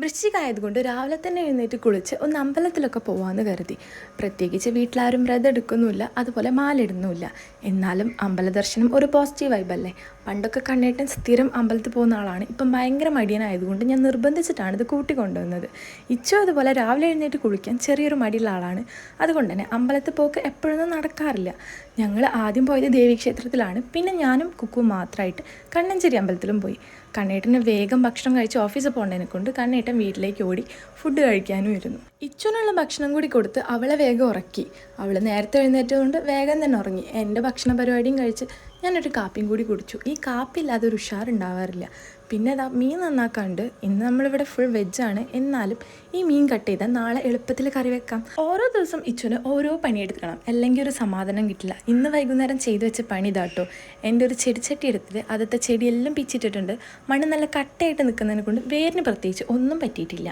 വൃശ്ചികമായതുകൊണ്ട് രാവിലെ തന്നെ എഴുന്നേറ്റ് കുളിച്ച് ഒന്ന് അമ്പലത്തിലൊക്കെ പോകാമെന്ന് കരുതി. പ്രത്യേകിച്ച് വീട്ടിലാരും വ്രതം എടുക്കുന്നുമില്ല, അതുപോലെ മാലിടുന്നുമില്ല. എന്നാലും അമ്പല ദർശനം ഒരു പോസിറ്റീവ് വൈബല്ലേ. പണ്ടൊക്കെ കണ്ണേട്ടൻ സ്ഥിരം അമ്പലത്തിൽ പോകുന്ന ആളാണ്. ഇപ്പം ഭയങ്കര മടിയനായതുകൊണ്ട് ഞാൻ നിർബന്ധിച്ചിട്ടാണ് ഇത് കൂട്ടിക്കൊണ്ടുവന്നത്. ഇച്ചോ അതുപോലെ രാവിലെ എഴുന്നേറ്റ് കുളിക്കാൻ ചെറിയൊരു മടിയുള്ള ആളാണ്. അതുകൊണ്ട് തന്നെ അമ്പലത്തിൽ പോക്ക് എപ്പോഴൊന്നും നടക്കാറില്ല. ഞങ്ങൾ ആദ്യം പോയത് ദേവീക്ഷേത്രത്തിലാണ്. പിന്നെ ഞാനും കുക്കും മാത്രമായിട്ട് കണ്ണഞ്ചേരി അമ്പലത്തിലും പോയി. കണ്ണേട്ടന് വേഗം ഭക്ഷണം കഴിച്ച് ഓഫീസിൽ പോകേണ്ടതിനെ കൊണ്ട് കണ്ണേട്ടൻ വീട്ടിലേക്ക് ഓടി ഫുഡ് കഴിക്കാനും ഇരുന്നു. ഇച്ചുനുള്ള ഭക്ഷണം കൂടി കൊടുത്ത് അവളെ വേഗം ഉറക്കി. അവൾ നേരത്തെ എഴുന്നേറ്റതുകൊണ്ട് വേഗം തന്നെ ഉറങ്ങി. എൻ്റെ ഭക്ഷണ പരിപാടിയും കഴിച്ച് ഞാനൊരു കാപ്പിയും കൂടി കുടിച്ചു. ഈ കാപ്പി ഇല്ലാതെ ഒരു ഉഷാറുണ്ടാവാറില്ല. പിന്നെ അതാ മീൻ നന്നാക്കാണ്ട്. ഇന്ന് നമ്മളിവിടെ ഫുൾ വെജാണ്. എന്നാലും ഈ മീൻ കട്ട് ചെയ്താൽ നാളെ എളുപ്പത്തിൽ കറി വെക്കാം. ഓരോ ദിവസം ഇച്ചുന് ഓരോ പണിയെടുക്കണം, അല്ലെങ്കിൽ ഒരു സമാധാനം കിട്ടില്ല. ഇന്ന് വൈകുന്നേരം ചെയ്തു വെച്ച പണി ഇതാട്ടോ. എൻ്റെ ഒരു ചെടിച്ചട്ടി എടുത്തിട്ട് അതത്തെ ചെടിയെല്ലാം പിച്ചിട്ടിട്ടുണ്ട്. മണ്ണ് നല്ല കട്ടയായിട്ട് നിൽക്കുന്നതിനെ കൊണ്ട് വേരിന് പ്രത്യേകിച്ച് ഒന്നും പറ്റിയിട്ടില്ല.